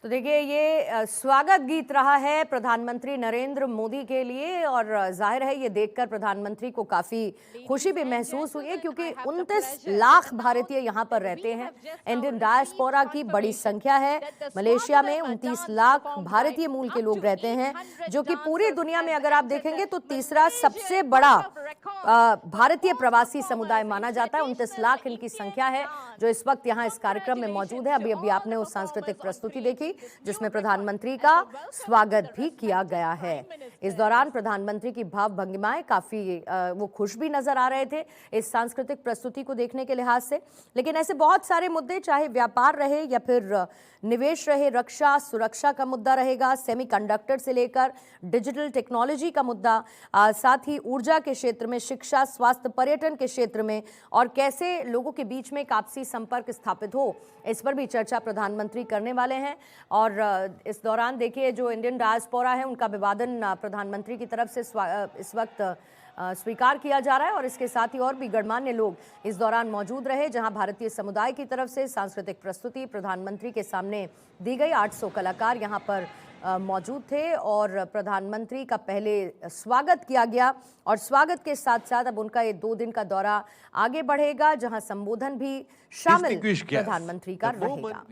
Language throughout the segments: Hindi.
तो देखिए ये स्वागत गीत रहा है प्रधानमंत्री नरेंद्र मोदी के लिए और जाहिर है ये देखकर प्रधानमंत्री को काफी खुशी भी महसूस हुई है क्योंकि 29 लाख भारतीय यहाँ पर रहते हैं। इंडियन डायस्पोरा की बड़ी संख्या है। मलेशिया में 29 लाख भारतीय मूल के लोग रहते हैं जो कि पूरी दुनिया में अगर आप देखेंगे तो तीसरा सबसे बड़ा भारतीय प्रवासी समुदाय माना जाता है। 29 लाख इनकी संख्या है जो इस वक्त यहाँ इस कार्यक्रम में मौजूद है। अभी आपने उस सांस्कृतिक प्रस्तुति देखी जिसमें प्रधानमंत्री का स्वागत भी किया गया है। इस दौरान प्रधानमंत्री की भाव भंगिमाएं काफी वो खुश भी नजर आ रहे थे इस सांस्कृतिक प्रस्तुति को देखने के लिहाज से। लेकिन ऐसे बहुत सारे मुद्दे, चाहे व्यापार रहे या फिर निवेश रहे, रक्षा सुरक्षा का मुद्दा रहेगा, सेमीकंडक्टर से लेकर डिजिटल टेक्नोलॉजी का मुद्दा, साथ ही ऊर्जा के क्षेत्र में, शिक्षा, स्वास्थ्य, पर्यटन के क्षेत्र में और कैसे लोगों के बीच में एक आपसी संपर्क स्थापित हो, इस पर भी चर्चा प्रधानमंत्री करने वाले हैं। और इस दौरान देखिए जो इंडियन डायस्पोरा है उनका अभिवादन प्रधानमंत्री की तरफ से इस वक्त स्वीकार किया जा रहा है और इसके साथ ही और भी गणमान्य लोग इस दौरान मौजूद रहे जहां भारतीय समुदाय की तरफ से सांस्कृतिक प्रस्तुति प्रधानमंत्री के सामने दी गई। 800 कलाकार यहां पर मौजूद थे और प्रधानमंत्री का पहले स्वागत किया गया और स्वागत के साथ साथ अब उनका ये 2 दिन का दौरा आगे बढ़ेगा जहां संबोधन भी शामिल प्रधानमंत्री का रहेगा।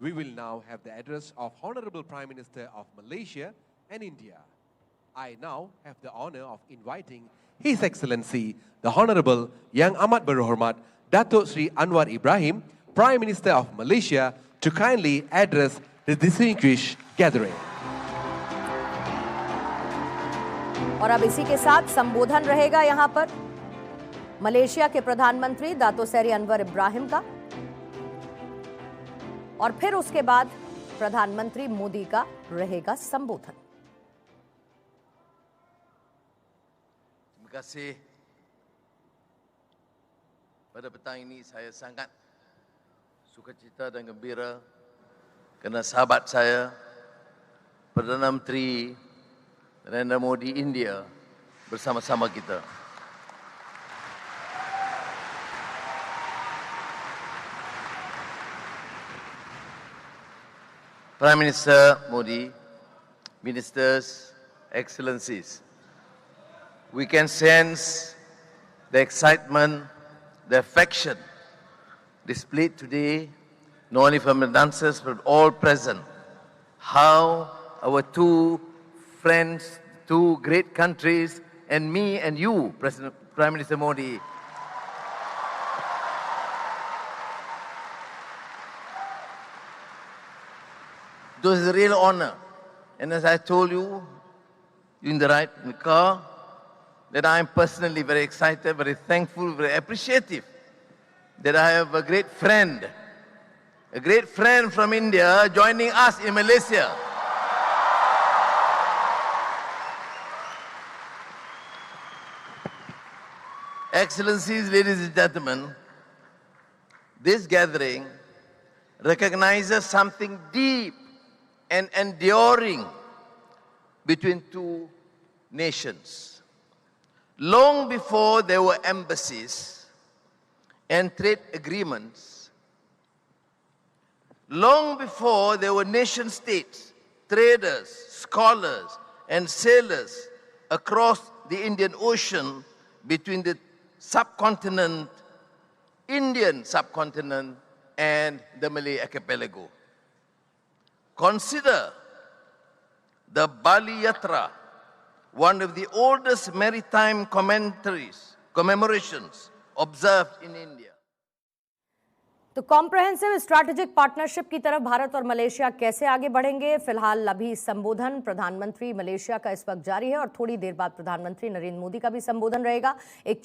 We will now have the address of Honorable Prime Minister of Malaysia and India. I now have the honor of inviting His Excellency, the Honorable Yang Amat Berhormat Datuk Sri Anwar Ibrahim, Prime Minister of Malaysia, to kindly address the distinguished gathering. और अब इसी के साथ संबोधन रहेगा यहाँ पर मलेशिया के प्रधानमंत्री दातो सरी अनवर इब्राहिम का और फिर उसके बाद प्रधानमंत्री मोदी का रहेगा संबोधन। Terima kasih. Pada petang ini saya sangat sukacita dan gembira kerana sahabat saya Perdana Menteri Narendra Modi India bersama-sama kita. Prime Minister Modi, Ministers, Excellencies, we can sense the excitement, the affection displayed today, not only from the dancers but all present. How our two friends, two great countries, and me and you, Prime Minister Modi, it was a real honor. And as I told you in the car, that I am personally very excited, very thankful, very appreciative that I have a great friend from India joining us in Malaysia. Excellencies, ladies and gentlemen, this gathering recognizes something deep and enduring between two nations. Long before there were embassies and trade agreements, long before there were nation states, traders, scholars, and sailors across the Indian Ocean between the subcontinent, Indian subcontinent, and the Malay archipelago. Consider the Bali Yatra, one of the oldest maritime commemorations observed in India. तो कॉम्प्रहेंसिव स्ट्रैटेजिक पार्टनरशिप की तरफ भारत और मलेशिया कैसे आगे बढ़ेंगे, फिलहाल अभी संबोधन प्रधानमंत्री मलेशिया का इस वक्त जारी है और थोड़ी देर बाद प्रधानमंत्री नरेंद्र मोदी का भी संबोधन रहेगा। एक